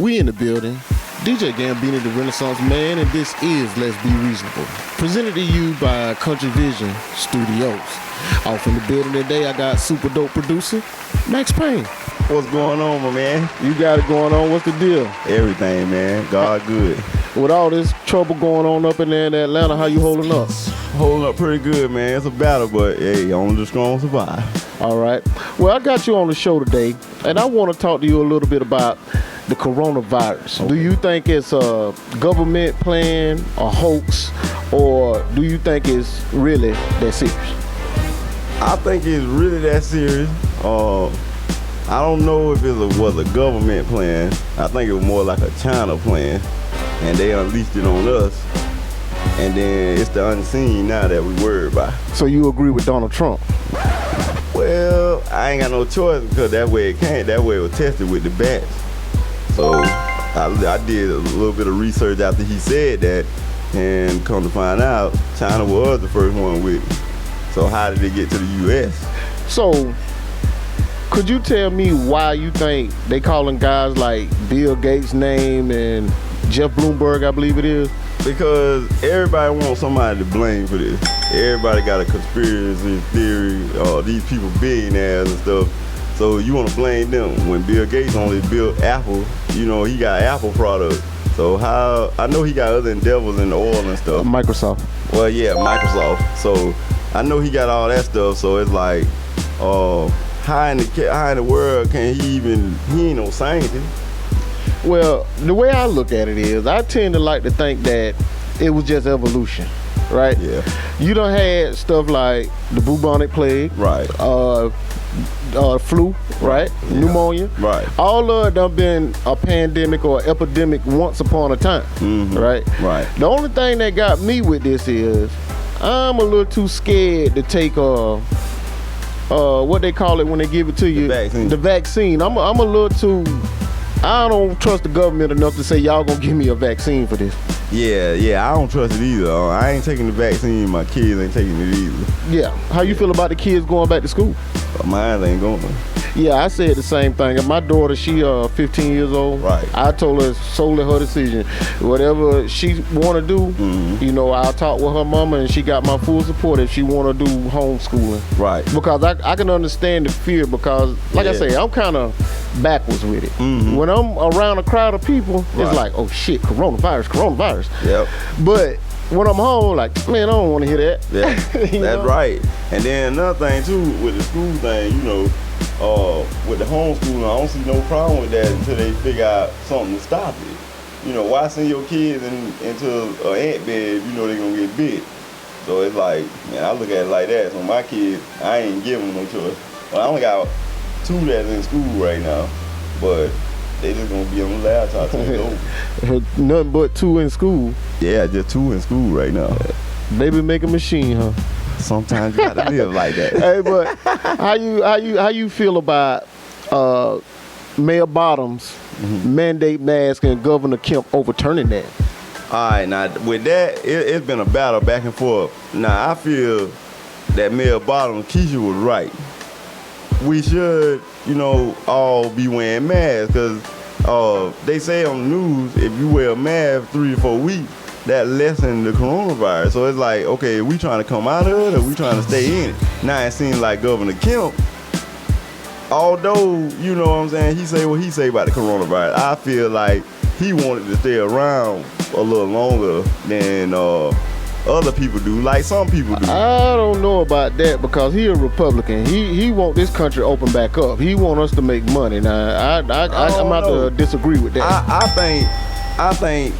We in the building. DJ Gambini, the Renaissance Man, and this is Let's Be Reasonable. Presented to you by Kuntry Vision Studios. Off in the building today, I got super dope producer, Maxx Pain. What's going on, my man? You got it going on. What's the deal? Everything, man. God good. With all this trouble going on up in there in Atlanta, how you holding up? Holding up pretty good, man. It's a battle, but hey, only the strong survive. All right. Well, I got you on the show today, and I want to talk to you a little bit about the coronavirus. Okay. Do you think it's a government plan, a hoax, or do you think it's really that serious? I think it's really that serious. I don't know if it was a government plan. I think it was more like a China plan, and they unleashed it on us. And then it's the unseen now that we worried about. So you agree with Donald Trump? Well, I ain't got no choice because that way it can't. That way it was tested with the bats. So I did a little bit of research after he said that, and come to find out, China was the first one with it. So how did it get to the U.S.? So could you tell me why you think they calling guys like Bill Gates' name and Jeff Bloomberg, I believe it is? Because everybody wants somebody to blame for this. Everybody got a conspiracy theory, these people billionaires and stuff. So you want to blame them. When Bill Gates only built Apple, you know, he got Apple products. So I know he got other endeavors in the oil and stuff. Microsoft. Well, yeah, Microsoft. So I know he got all that stuff. So it's like, how in the world can he ain't no scientist. Well, the way I look at it is, I tend to like to think that it was just evolution, right? Yeah. You done had stuff like the bubonic plague, right? Flu, right? Yeah. Pneumonia, right? All of it done been a pandemic or epidemic once upon a time, right? Right. The only thing that got me with this is I'm a little too scared to take what they call it when they give it to you, the vaccine. I'm a little too. I don't trust the government enough to say y'all gonna give me a vaccine for this. Yeah, I don't trust it either. I ain't taking the vaccine. My kids ain't taking it either. Yeah, how you feel about the kids going back to school? Mine ain't going. Yeah, I said the same thing. And my daughter, she 15 years old. Right. I told her solely her decision. Whatever she want to do, you know, I'll talk with her mama, and she got my full support if she want to do homeschooling. Right. Because I can understand the fear because, like I say, I'm kind of backwards with it. When I'm around a crowd of people, it's like, oh shit, coronavirus. Yep. But when I'm home, like, man, I don't want to hear that. Yeah, that's right. And then another thing too, with the school thing, you know, with the homeschooling, I don't see no problem with that until they figure out something to stop it. You know, why send your kids into an ant bed if you know they're gonna get bit? So it's like, man, I look at it like that. So my kids, I ain't giving them no choice. Well, I only got 2 that's in school right now, but they just gonna be on the laptop till it's over. Nothing but 2 in school. Yeah, just 2 in school right now. Baby make a machine, huh? Sometimes you gotta live like that. Hey, but how you feel about Mayor Bottoms mandate mask and Governor Kemp overturning that? All right, now with that, it's been a battle back and forth. Now I feel that Mayor Bottoms, Keisha was right. We should, you know, all be wearing masks because they say on the news if you wear a mask 3 to 4 weeks, that lessen the coronavirus. So it's like, okay, we trying to come out of it or we trying to stay in it? Now it seems like Governor Kemp, although, you know what I'm saying, he say what he say about the coronavirus, I feel like he wanted to stay around a little longer than other people do, like some people do. I don't know about that because he a Republican. He want this country open back up. He want us to make money. Now I'm about to disagree with that. I think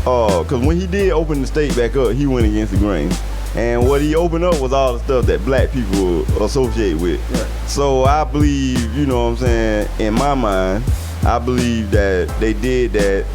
because when he did open the state back up, he went against the grain. And what he opened up was all the stuff that black people associate with. Right. So I believe, you know what I'm saying, in my mind, I believe that they did that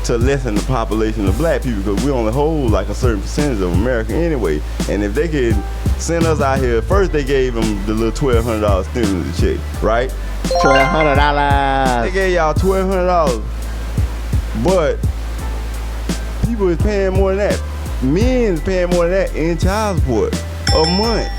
to lessen the population of black people because we only hold like a certain percentage of America anyway. And if they could send us out here, first they gave them the little $1,200 stimulus check, right? $1,200. They gave y'all $1,200. But people is paying more than that. Men is paying more than that in child support a month.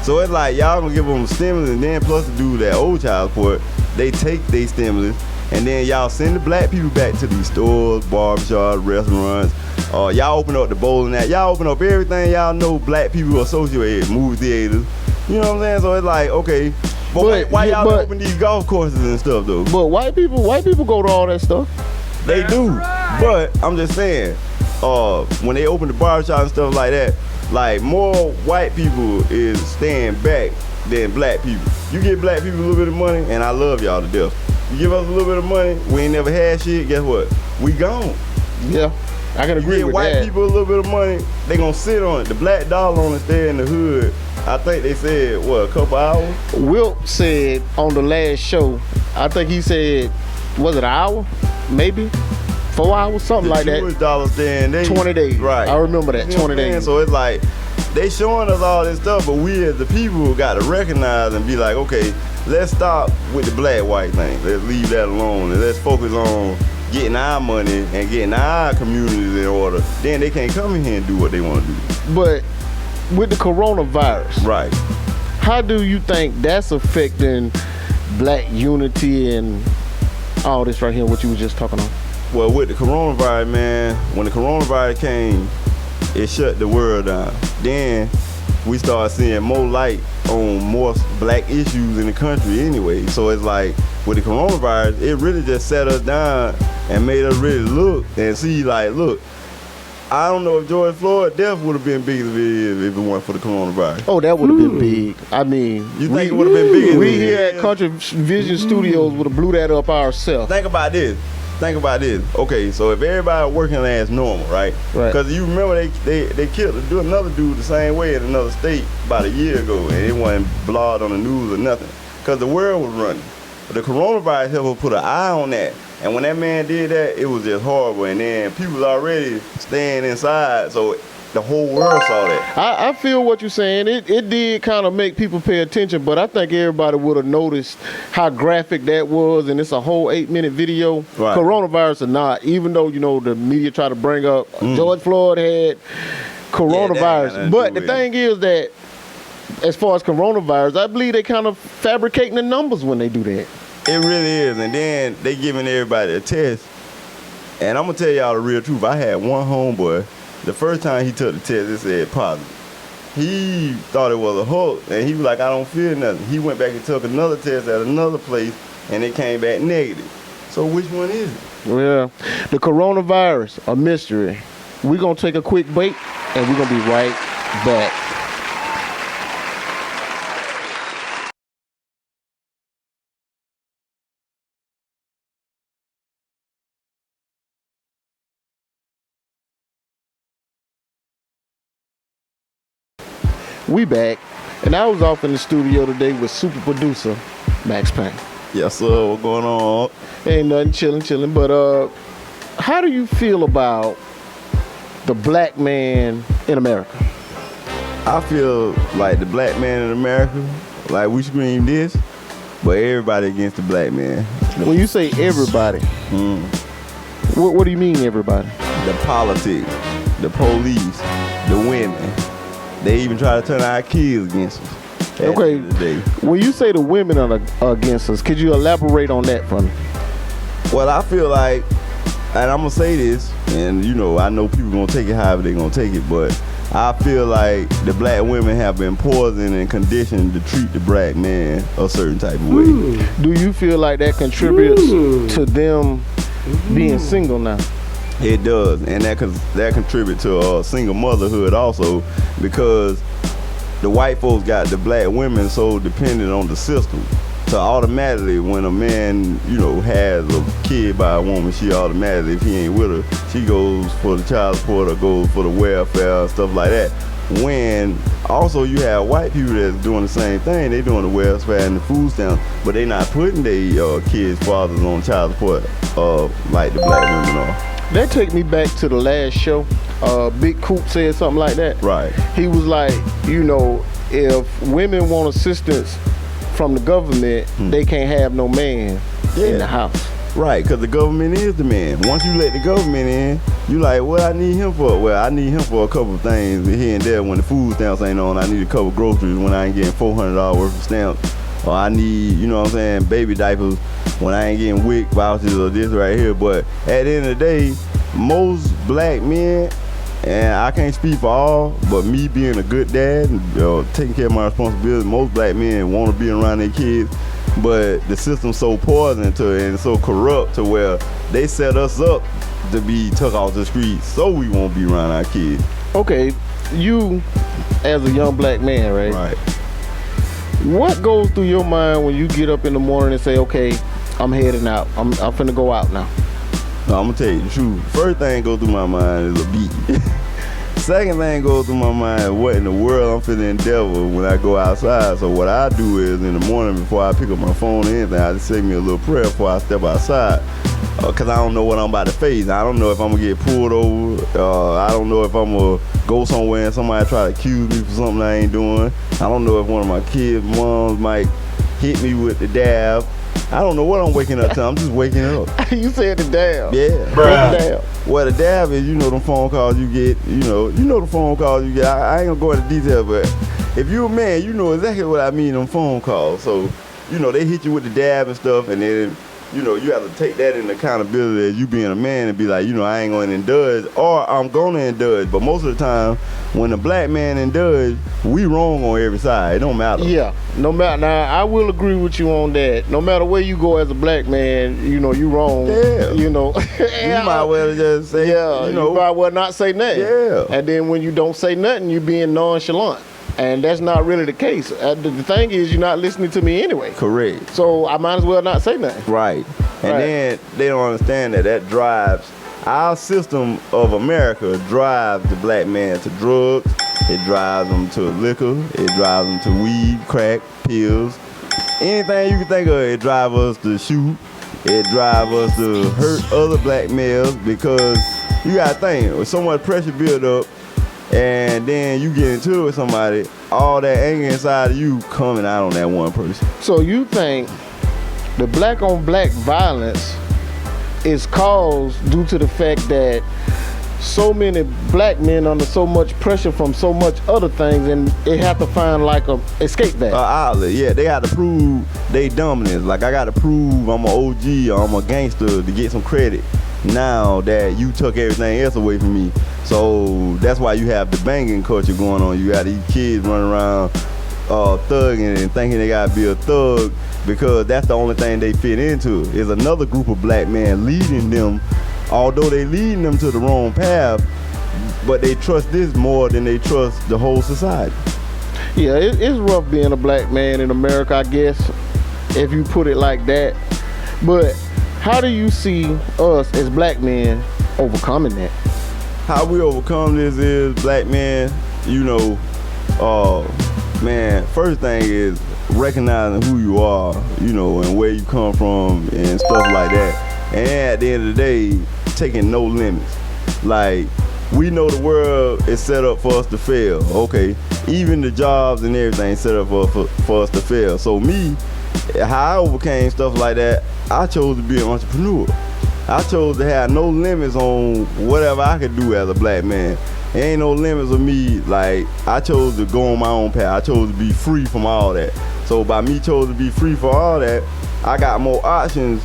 So it's like y'all gonna give them stimulus and then plus to do that old child support, they take their stimulus And then y'all send the black people back to these stores, barbershops, restaurants. Y'all open up the bowling alley. Y'all open up everything y'all know black people associate with, movie theaters. You know what I'm saying? So it's like, okay, but why y'all open these golf courses and stuff though? But white people go to all that stuff. They do. But I'm just saying, when they open the barbershop and stuff like that, like more white people is staying back than black people. You give black people a little bit of money, and I love y'all to death. You give us a little bit of money, we ain't never had shit, guess what? We gone. Yeah, I can agree with that. You give white people a little bit of money, they gonna sit on it. The black dollar only stay in the hood, I think they said, what, a couple hours? Wilt said on the last show, I think he said, was it an hour? Maybe? 4 hours? Something like that. Jewish dollars staying 20 days. Right. I remember that, you know 20 days. So it's like, they showing us all this stuff, but we as the people got to recognize and be like, okay, let's stop with the black-white thing. Let's leave that alone and let's focus on getting our money and getting our communities in order. Then they can't come in here and do what they want to do. But with the coronavirus, right? How do you think that's affecting black unity and all this right here, what you were just talking on? Well, with the coronavirus, man, when the coronavirus came, it shut the world down. Then we started seeing more light on more black issues in the country anyway. So it's like, with the coronavirus, it really just set us down and made us really look and see, like, look, I don't know if George Floyd's death would have been big as it is if it weren't for the coronavirus. Oh, that would have been big. I mean, you think it would have been big? We here at Kuntry Vision Studios would have blew that up ourselves. Think about this. Okay, so if everybody working as normal, right? Right. Because you remember they killed another dude the same way in another state about a year ago, and it wasn't blogged on the news or nothing. Because the world was running. But the coronavirus helped us put an eye on that. And when that man did that, it was just horrible. And then people was already staying inside, so the whole world saw that. I feel what you're saying. It did kind of make people pay attention, but I think everybody would have noticed how graphic that was, and it's a whole 8-minute video. Right. Coronavirus or not, even though, you know, the media try to bring up George Floyd had coronavirus. Yeah, but the thing is that as far as coronavirus, I believe they kind of fabricating the numbers when they do that. It really is. And then they giving everybody a test. And I'm going to tell y'all the real truth. I had one homeboy. The first time he took the test, it said positive. He thought it was a hoax, and he was like, I don't feel nothing. He went back and took another test at another place, and it came back negative. So which one is it? Well, the coronavirus, a mystery. We're going to take a quick break, and we're going to be right back. We back, and I was off in the studio today with super producer Maxx Pain. Yes, sir. What's going on? Ain't nothing, chilling. But how do you feel about the black man in America? I feel like the black man in America, like we scream this, but everybody against the black man. When you say everybody, what do you mean everybody? The politics, the police, the women. They even try to turn our kids against us. Okay, when you say the women are against us, could you elaborate on that for me? Well, I feel like, and I'm going to say this, and you know, I know people going to take it however they're going to take it, but I feel like the black women have been poisoned and conditioned to treat the black man a certain type of way. Do you feel like that contributes to them being single now? It does, and that contributes to single motherhood also, because the white folks got the black women so dependent on the system. So automatically, when a man, you know, has a kid by a woman, she automatically, if he ain't with her, she goes for the child support or goes for the welfare, stuff like that. When also you have white people that's doing the same thing, they doing the welfare and the food stamps, but they not putting their kids' fathers on child support like the black women are. That take me back to the last show. Big Coop said something like that. Right. He was like, you know, if women want assistance from the government, they can't have no man in the house. Right, because the government is the man. Once you let the government in, you like, what I need him for? Well, I need him for a couple of things here and there. When the food stamps ain't on, I need a couple groceries when I ain't getting $400 worth of stamps or I need, you know what I'm saying, baby diapers when I ain't getting WIC vouchers or this right here. But at the end of the day, most black men, and I can't speak for all, but me being a good dad, taking care of my responsibilities, most black men want to be around their kids, but the system's so poison to it and so corrupt to where they set us up to be took off the streets so we won't be around our kids. Okay, you as a young black man, right? Right. What goes through your mind when you get up in the morning and say, okay, I'm heading out. I'm finna go out now? No, I'm gonna tell you the truth. First thing go through my mind is a beat. Second thing goes through my mind is what in the world I'm finna endeavor when I go outside. So what I do is in the morning before I pick up my phone or anything, I just say me a little prayer before I step outside. Cause I don't know what I'm about to face. I don't know if I'm gonna get pulled over. I don't know if I'm gonna go somewhere and somebody try to accuse me for something I ain't doing. I don't know if one of my kids' moms might hit me with the dab. I don't know what I'm waking up to. I'm just waking up. You said the dab. Yeah. Bruh. The dab. Well, the dab is, them phone calls you get. You know the phone calls you get. I ain't gonna go into detail, but if you a man, you know exactly what I mean. Them phone calls. So, they hit you with the dab and stuff, and then. You have to take that into accountability as you being a man and be like, I ain't going to indulge, or I'm going to indulge. But most of the time, when a black man indulge, we wrong on every side. It don't matter. Yeah, no matter. Now, I will agree with you on that. No matter where you go as a black man, you wrong. Yeah. You might well just say, you might well not say nothing. Yeah. And then when you don't say nothing, you're being nonchalant. And that's not really the case. The thing is, you're not listening to me anyway. Correct. So I might as well not say nothing. Right. And then they don't understand that drives, our system of America drives the black man to drugs. It drives them to liquor. It drives them to weed, crack, pills. Anything you can think of, it drives us to shoot. It drives us to hurt other black males because you got to think, with so much pressure built up, and then you get into it with somebody, all that anger inside of you coming out on that one person. So you think the black on black violence is caused due to the fact that so many black men under so much pressure from so much other things, and they have to find like a escape valve. Outlet, yeah. They got to prove they dominance. Like I got to prove I'm an OG or I'm a gangster to get some credit now that you took everything else away from me. So that's why you have the banging culture going on. You got these kids running around thugging and thinking they gotta be a thug because that's the only thing they fit into. Is another group of black men leading them, although they leading them to the wrong path, but they trust this more than they trust the whole society. Yeah, it's rough being a black man in America, I guess, if you put it like that. But how do you see us as black men overcoming that? How we overcome this is, black men, man, first thing is recognizing who you are, and where you come from and stuff like that. And at the end of the day, taking no limits. Like, we know the world is set up for us to fail, okay? Even the jobs and everything set up for us to fail. So me, how I overcame stuff like that, I chose to be an entrepreneur. I chose to have no limits on whatever I could do as a black man. There ain't no limits of me. Like, I chose to go on my own path. I chose to be free from all that. So by me chose to be free from all that, I got more options,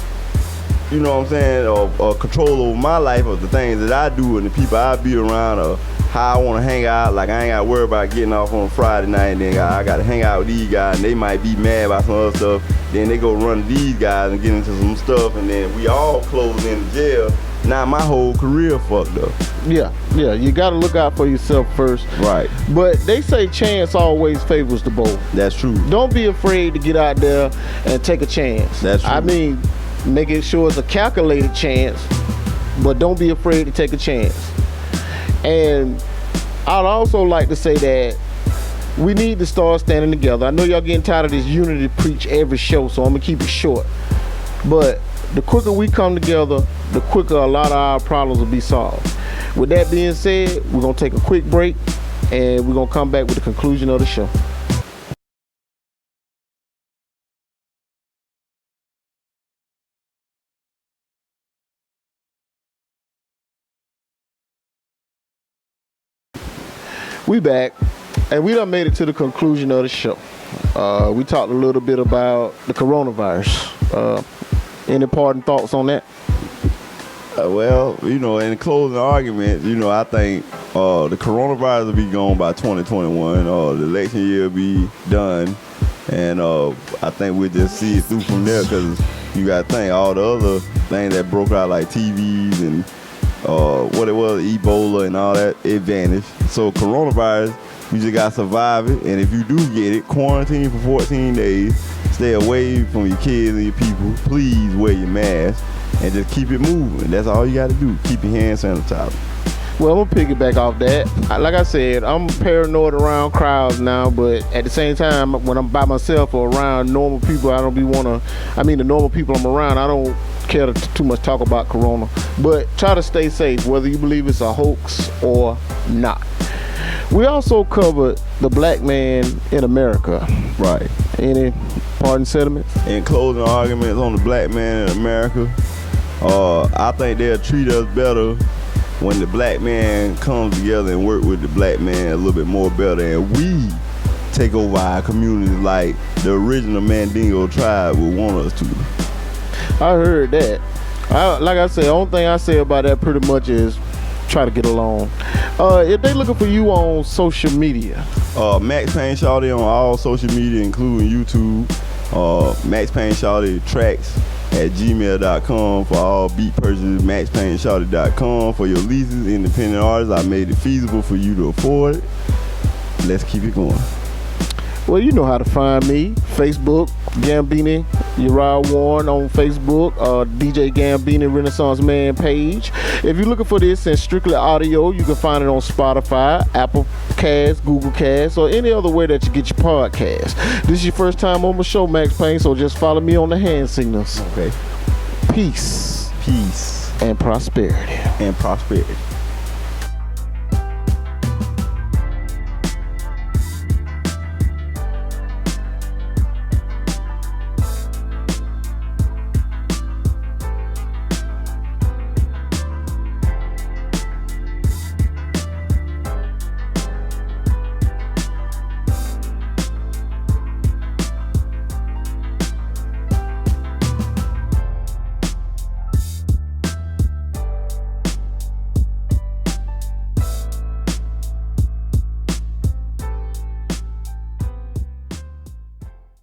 you know what I'm saying, or control over my life, of the things that I do and the people I be around, or how I want to hang out. Like, I ain't got to worry about getting off on a Friday night and then I got to hang out with these guys and they might be mad about some other stuff. Then they go run to these guys and get into some stuff, and then we all close in jail. Now my whole career fucked up. Yeah, you gotta look out for yourself first. Right. But they say chance always favors the bold. That's true. Don't be afraid to get out there and take a chance. That's true. I mean, making sure it's a calculated chance, but don't be afraid to take a chance. And I'd also like to say that we need to start standing together. I know y'all getting tired of this unity preach every show, so I'm gonna keep it short. But the quicker we come together, the quicker a lot of our problems will be solved. With that being said, we're gonna take a quick break and we're gonna come back with the conclusion of the show. We back. And we done made it to the conclusion of the show. We talked a little bit about the coronavirus. Any parting thoughts on that? Well, in closing arguments, I think the coronavirus will be gone by 2021. The election year will be done. And I think we'll just see it through from there, because you got to think all the other things that broke out, like TVs and what it was, Ebola and all that, it vanished. So coronavirus, you just got to survive it. And if you do get it, quarantine for 14 days. Stay away from your kids and your people. Please wear your mask and just keep it moving. That's all you got to do. Keep your hand sanitized. Well, I'm going to piggyback off that. Like I said, I'm paranoid around crowds now, but at the same time, when I'm by myself or around normal people, the normal people I'm around, I don't care to too much talk about corona. But try to stay safe, whether you believe it's a hoax or not. We also covered the black man in America. Right. Any parting sentiments? In closing arguments on the black man in America, I think they'll treat us better when the black man comes together and work with the black man a little bit more better, and we take over our communities like the original Mandingo tribe would want us to. I heard that. Like I said, the only thing I say about that pretty much is try to get along. If they looking for you on social media, Maxx Pain Shawty on all social media, including YouTube. Maxx Pain Shawty tracks at gmail.com for all beat purchases. MaxxPainShawty.com for your leases. Independent artists, I made it feasible for you to afford it. Let's keep it going. Well, you know how to find me. Facebook, Gambini, Uriah Warren on Facebook, DJ Gambini Renaissance Man page. If you're looking for this in strictly audio, you can find it on Spotify, Apple Cast, Google Cast, or any other way that you get your podcast. This is your first time on my show, Maxx Pain, so just follow me on the hand signals. Okay. Peace. Peace. And prosperity. And prosperity.